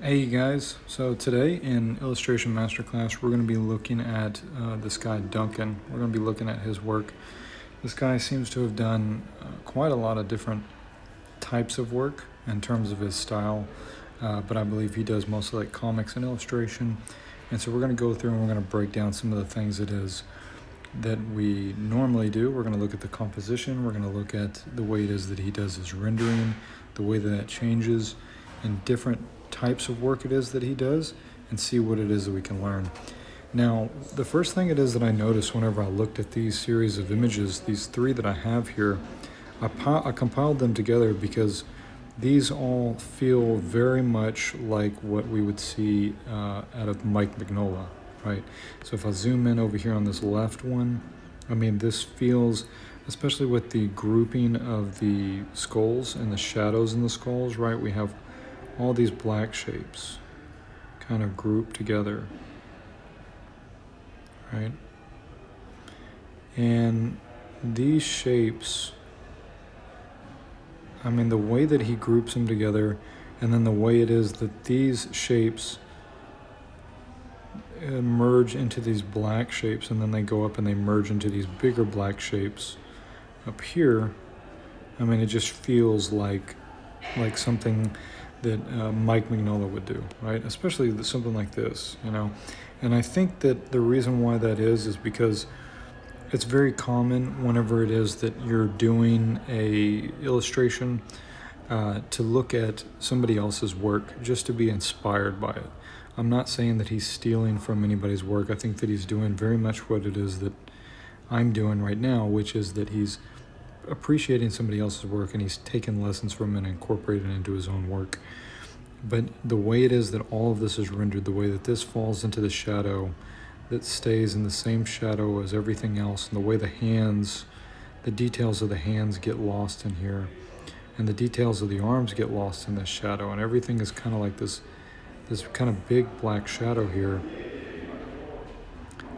Hey guys, so today in Illustration Masterclass we're going to be looking at this guy Duncan. We're going to be looking at his work. This guy seems to have done quite a lot of different types of work in terms of his style, but I believe he does mostly like comics and illustration. And so we're going to go through and we're going to break down some of the things it is that we normally do. We're going to look at the composition, we're going to look at the way it is that he does his rendering, the way that changes, and different types of work it is that he does, and see what it is that we can learn. Now, the first thing it is that I noticed whenever I looked at these series of images, these three that I have here, I compiled them together because these all feel very much like what we would see out of Mike Mignola, right? So if I zoom in over here on this left one, I mean, this feels, especially with the grouping of the skulls and the shadows in the skulls, right? We have all these black shapes kind of grouped together, right? And these shapes, I mean, the way that he groups them together, and then the way it is that these shapes merge into these black shapes, and then they go up and they merge into these bigger black shapes up here. I mean, it just feels like something that Mike Mignola would do, right? Especially something like this, you know? And I think that the reason why that is because it's very common whenever it is that you're doing a illustration to look at somebody else's work just to be inspired by it. I'm not saying that he's stealing from anybody's work. I think that he's doing very much what it is that I'm doing right now, which is that he's appreciating somebody else's work and he's taken lessons from it and incorporated it into his own work. But the way it is that all of this is rendered, the way that this falls into the shadow, that stays in the same shadow as everything else, and the way the hands, the details of the hands get lost in here, and the details of the arms get lost in this shadow, and everything is kind of like this kind of big black shadow here.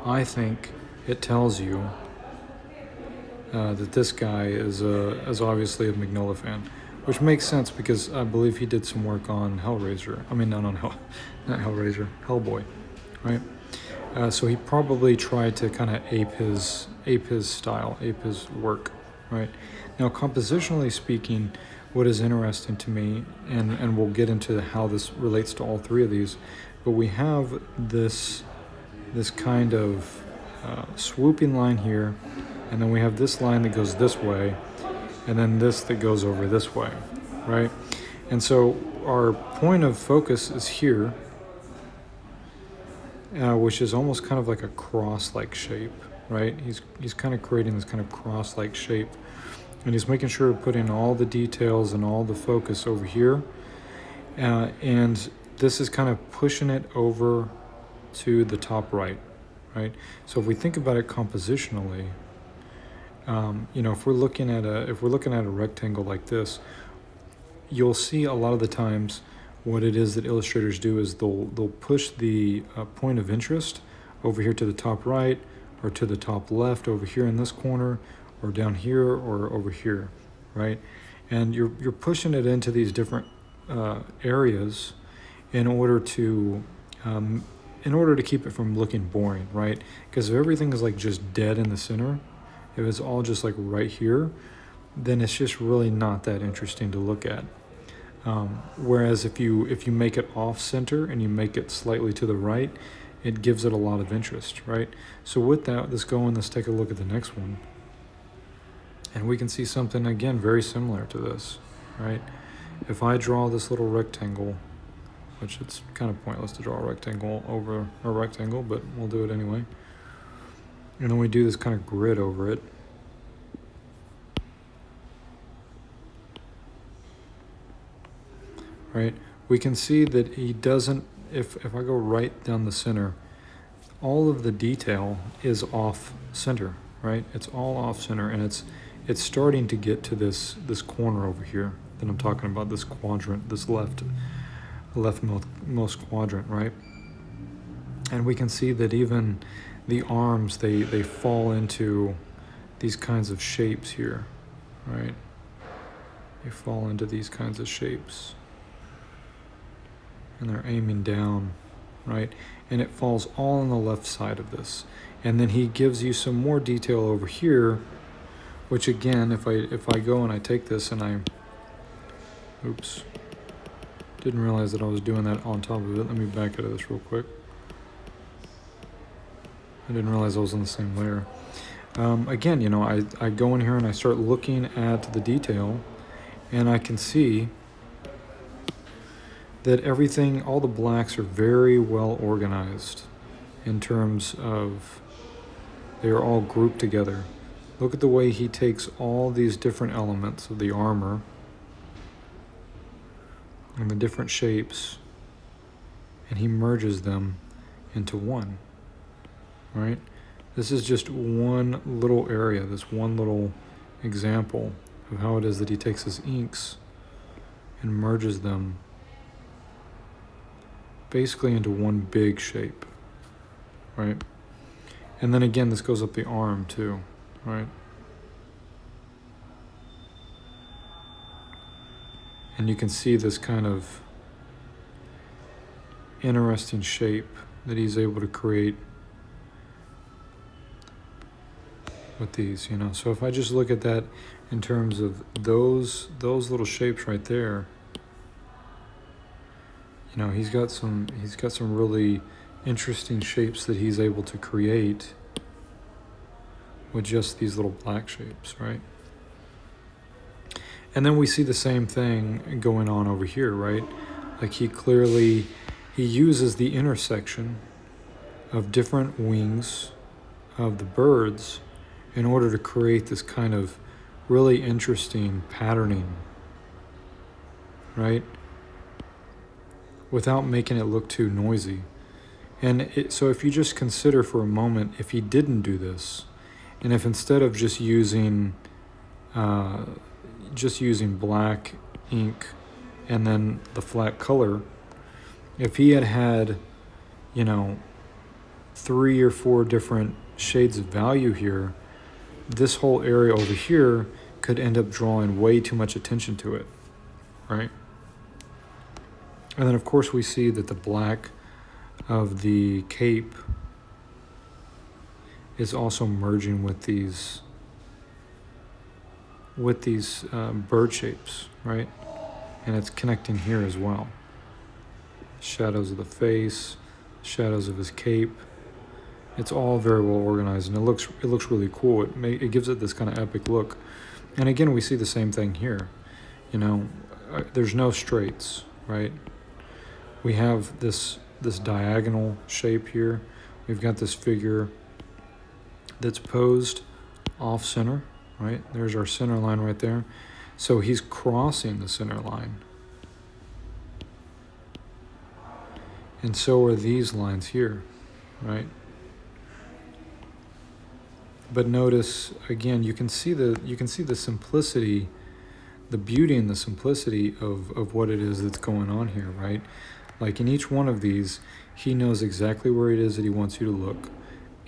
I think it tells you that this guy is obviously a Mignola fan, which makes sense because I believe he did some work on Hellraiser. I mean, not Hellraiser, Hellboy, right? So he probably tried to kind of ape his style, ape his work, right? Now, compositionally speaking, what is interesting to me, and we'll get into how this relates to all three of these, but we have this kind of swooping line here, and then we have this line that goes this way, and then this that goes over this way, right? And so our point of focus is here, which is almost kind of like a cross-like shape, right? He's kind of creating this kind of cross-like shape, and he's making sure to put in all the details and all the focus over here, and this is kind of pushing it over to the top right. So if we think about it compositionally, if we're looking at a rectangle like this, you'll see a lot of the times what it is that illustrators do is they'll push the point of interest over here to the top right, or to the top left over here in this corner, or down here, or over here, right? And you're pushing it into these different areas in order to keep it from looking boring, right? Because if everything is like just dead in the center, if it's all just like right here, then it's just really not that interesting to look at. Whereas if you make it off center and you make it slightly to the right, it gives it a lot of interest, right? So with that, let's take a look at the next one. And we can see something, again, very similar to this, right? If I draw this little rectangle, which it's kind of pointless to draw a rectangle over a rectangle, but we'll do it anyway. And then we do this kind of grid over it. Right? We can see that he doesn't, if I go right down the center, all of the detail is off center, right? It's all off center, and it's starting to get to this corner over here that I'm talking about, this quadrant, this leftmost quadrant, right? And we can see that even the arms, they fall into these kinds of shapes here, right? They fall into these kinds of shapes. and they're aiming down, right? And it falls all on the left side of this. And then he gives you some more detail over here, which again, if I go and I take this and oops, didn't realize that I was doing that on top of it. Let me back out of this real quick. I didn't realize I was on the same layer. Again, you know, I go in here and I start looking at the detail, and I can see that everything, all the blacks are very well organized in terms of they are all grouped together. Look at the way he takes all these different elements of the armor and the different shapes, and he merges them into one, right? This is just one little area, this one little example of how it is that he takes his inks and merges them basically into one big shape, right? And then again, this goes up the arm too, right? And you can see this kind of interesting shape that he's able to create with these, you know. So if I just look at that in terms of those little shapes right there, you know, he's got some really interesting shapes that he's able to create with just these little black shapes, right? And then we see the same thing going on over here, right? Like he uses the intersection of different wings of the birds in order to create this kind of really interesting patterning, right? Without making it look too noisy. And so if you just consider for a moment, if he didn't do this, and if instead of just using black ink and then the flat color, if he had, you know, 3 or 4 different shades of value here, this whole area over here could end up drawing way too much attention to it, right? And then of course we see that the black of the cape is also merging with these bird shapes, right? And it's connecting here as well. Shadows of the face, shadows of his cape. It's all very well organized, and it looks really cool. It gives it this kind of epic look. And again, we see the same thing here. You know, there's no straights, right? We have this diagonal shape here. We've got this figure that's posed off center, right? There's our center line right there. So he's crossing the center line. And so are these lines here, right? But notice again, you can see the simplicity, the beauty and the simplicity of what it is that's going on here, right? Like in each one of these, he knows exactly where it is that he wants you to look.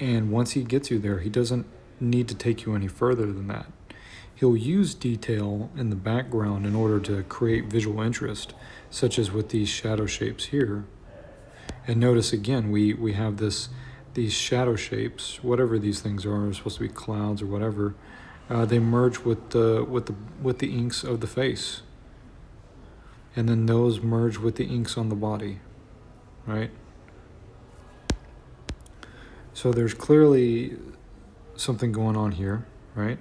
And once he gets you there, he doesn't need to take you any further than that. He'll use detail in the background in order to create visual interest, such as with these shadow shapes here. And notice again, we have these shadow shapes, whatever these things are supposed to be clouds or whatever. They merge with the inks of the face, and then those merge with the inks on the body, right? So there's clearly something going on here, right?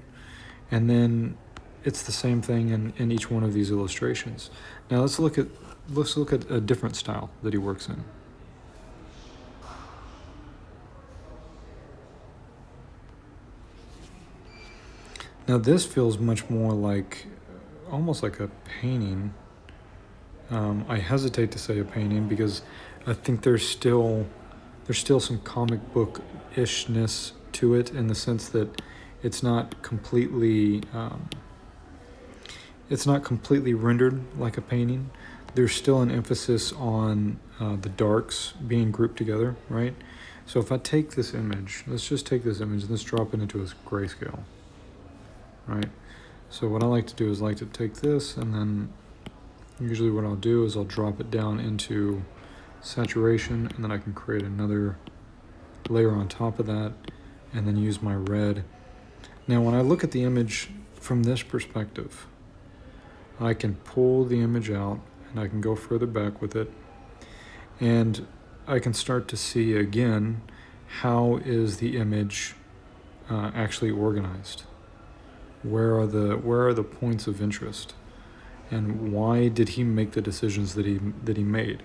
And then it's the same thing in each one of these illustrations. Now let's look at a different style that he works in. Now this feels much more like, almost like a painting. I hesitate to say a painting because I think there's still some comic book-ishness to it, in the sense that it's not completely rendered like a painting. There's still an emphasis on the darks being grouped together, right? So if I take this image, let's just take this image and let's drop it into a grayscale, right? So what I like to do is take this, and then usually what I'll do is I'll drop it down into saturation, and then I can create another layer on top of that, and then use my red. Now when I look at the image from this perspective, I can pull the image out and I can go further back with it, and I can start to see again how is the image actually organized. Where are the points of interest, and why did he make the decisions that he made?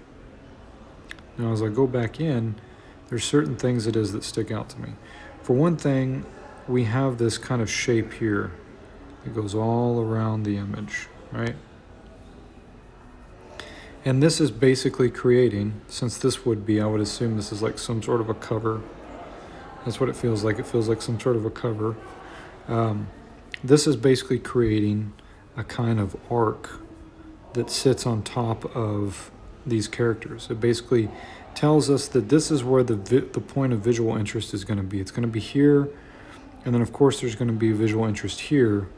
Now as I go back in, there's certain things that stick out to me. For one thing, we have this kind of shape here that goes all around the image, right? And this is basically creating, since this would be, I would assume this is like some sort of a cover. That's what it feels like. It feels like some sort of a cover. This is basically creating a kind of arc that sits on top of these characters. It basically tells us that this is where the point of visual interest is going to be. It's going to be here, and then of course there's going to be visual interest here.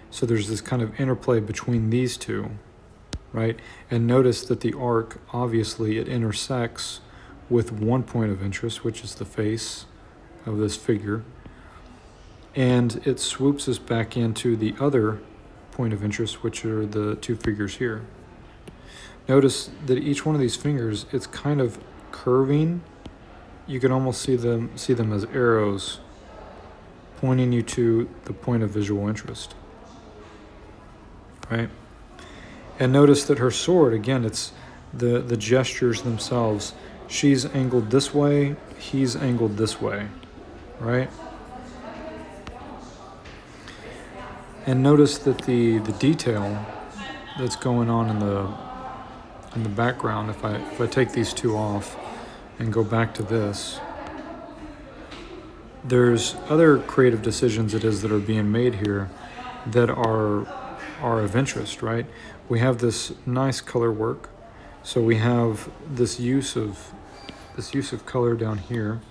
So there's this kind of interplay between these two, right? And notice that the arc, obviously it intersects with one point of interest, which is the face of this figure, and it swoops us back into the other point of interest, which are the two figures here. Notice that each one of these fingers, it's kind of curving. You can almost see them as arrows pointing you to the point of visual interest, right? And notice that her sword, again, it's the gestures themselves. She's angled this way, he's angled this way, right? And notice that the detail that's going on in the background, if I take these two off and go back to this, there's other creative decisions that are being made here that are of interest, right? We have this nice color work. So we have this use of color down here.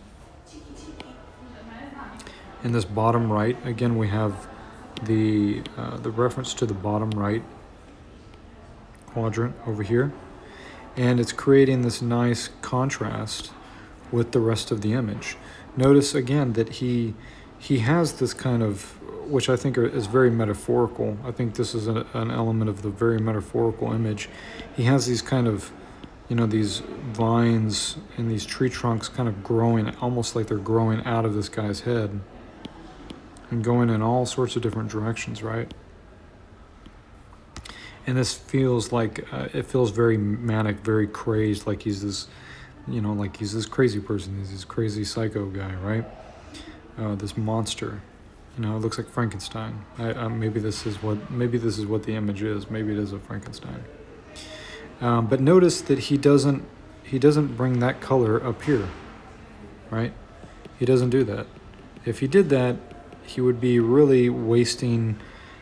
In this bottom right, again, we have the reference to the bottom right quadrant over here, and it's creating this nice contrast with the rest of the image. Notice again that he has this kind of, which I think is very metaphorical. I think this is an element of the very metaphorical image. He has these kind of, these vines and these tree trunks kind of growing, almost like they're growing out of this guy's head and going in all sorts of different directions, right? And this feels like, it feels very manic, very crazed, like he's this, like he's this crazy person, he's this crazy psycho guy, right? This monster, it looks like Frankenstein. Maybe this is what the image is. Maybe it is a Frankenstein. But notice that he doesn't bring that color up here, right? He doesn't do that. If he did that, he would be really wasting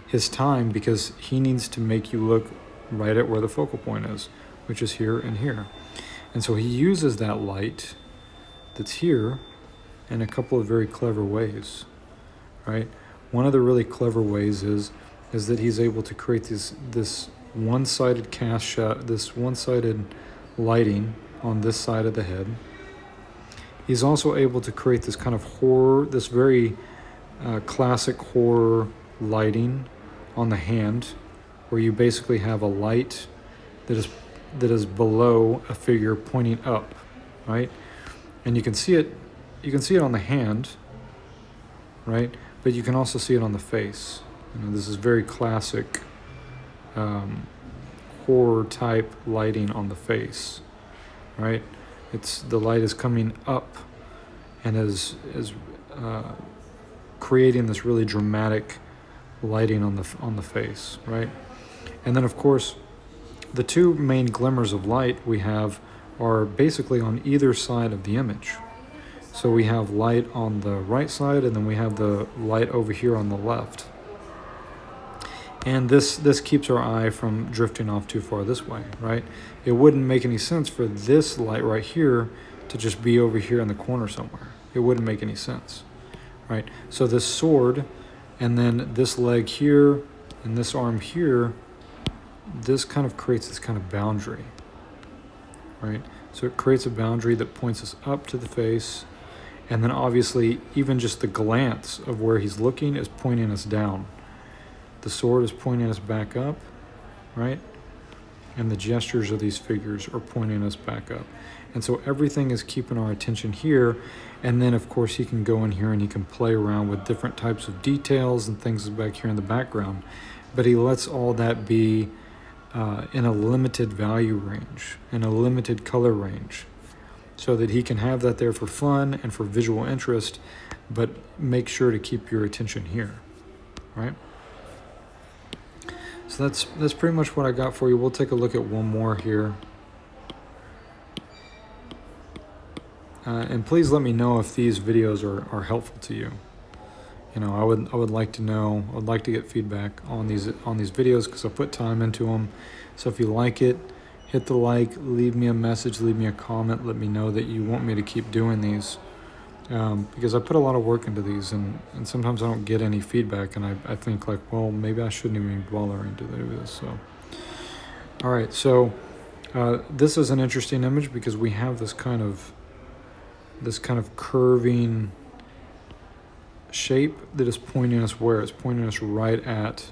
his time, because he needs to make you look right at where the focal point is, which is here and here. And so he uses that light that's here in a couple of very clever ways, right? One of the really clever ways is that he's able to create this one-sided cast shot, this one-sided lighting on this side of the head. He's also able to create this kind of horror, this very classic horror lighting on the hand, where you basically have a light that is below a figure pointing up, right? And you can see it on the hand, right? But you can also see it on the face. This is very classic horror type lighting on the face, right? The light is coming up and is creating this really dramatic lighting on the face, right? And then of course the two main glimmers of light we have are basically on either side of the image. So we have light on the right side, and then we have the light over here on the left. And this keeps our eye from drifting off too far this way, right? It wouldn't make any sense for this light right here to just be over here in the corner somewhere. It wouldn't make any sense, right? So this sword, and then this leg here, and this arm here, this kind of creates this kind of boundary, right? So it creates a boundary that points us up to the face, and then obviously even just the glance of where he's looking is pointing us down. The sword is pointing us back up, right? And the gestures of these figures are pointing us back up. And so everything is keeping our attention here. And then of course he can go in here and he can play around with different types of details and things back here in the background. But he lets all that be in a limited value range, in a limited color range, so that he can have that there for fun and for visual interest, but make sure to keep your attention here, right? So that's pretty much what I got for you. We'll take a look at one more here. And please let me know if these videos are helpful to you. You know, I would like to know. I'd like to get feedback on these videos because I put time into them. So if you like it, hit the like, leave me a message, leave me a comment, let me know that you want me to keep doing these. Because I put a lot of work into these, and sometimes I don't get any feedback, and I think like, well, maybe I shouldn't even be bothering to do this. So, all right, so this is an interesting image because we have this kind of curving shape that is pointing us where? It's pointing us right at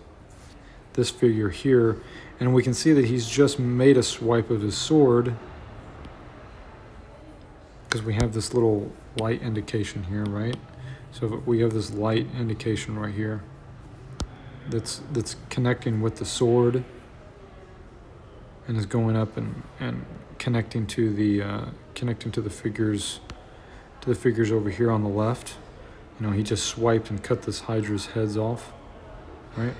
this figure here, and we can see that he's just made a swipe of his sword because we have this little light indication here, right? So we have this light indication right here that's connecting with the sword and is going up and connecting to the figures over here on the left. You know, he just swiped and cut this Hydra's heads off, right?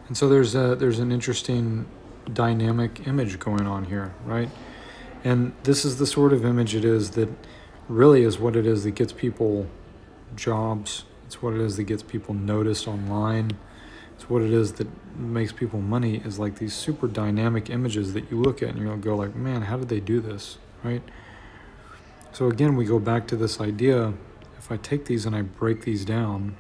And so there's an interesting dynamic image going on here, right? And this is the sort of image it is that really is what it is that gets people jobs. It's what it is that gets people noticed online. It's what it is that makes people money, is like these super dynamic images that you look at and you'll go like, man, how did they do this, right? So again, we go back to this idea, if I take these and I break these down,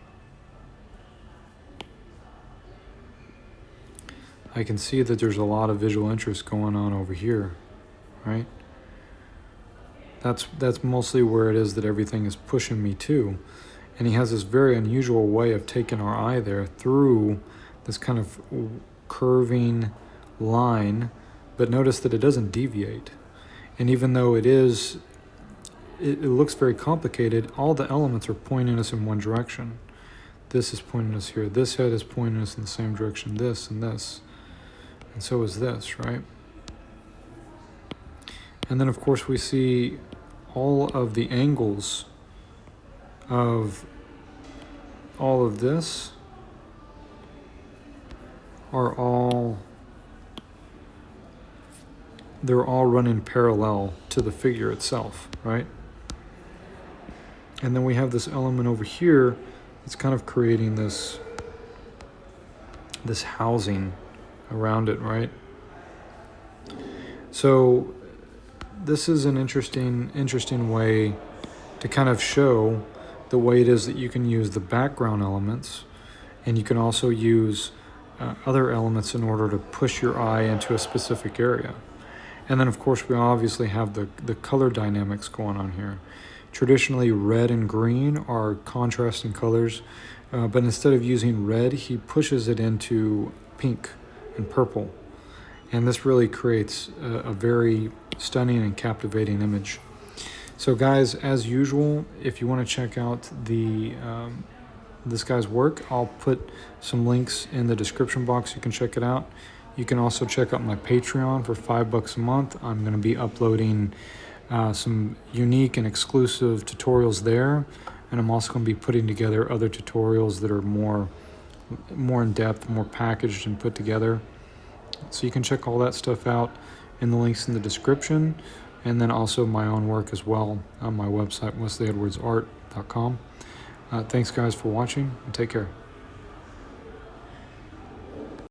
I can see that there's a lot of visual interest going on over here, right? That's mostly where it is that everything is pushing me to. And he has this very unusual way of taking our eye there through this kind of curving line, but notice that it doesn't deviate. And even though it looks very complicated, all the elements are pointing us in one direction. This is pointing us here. This head is pointing us in the same direction, this and this. And so is this, right? And then, of course, we see all of the angles of all of this are they're all running parallel to the figure itself, right? And then we have this element over here that's kind of creating this housing around it, right? So this is an interesting way to kind of show the way it is that you can use the background elements, and you can also use other elements in order to push your eye into a specific area. And then of course we obviously have the color dynamics going on here. Traditionally red and green are contrasting colors, but instead of using red, he pushes it into pink and purple. And this really creates a very stunning and captivating image. So guys, as usual, if you want to check out this guy's work, I'll put some links in the description box. You can check it out. You can also check out my Patreon for $5 a month. I'm going to be uploading some unique and exclusive tutorials there, and I'm also going to be putting together other tutorials that are more in depth, more packaged and put together. So you can check all that stuff out in the links in the description, and then also my own work as well on my website, wesleyedwardsart.com. Thanks guys for watching, and take care.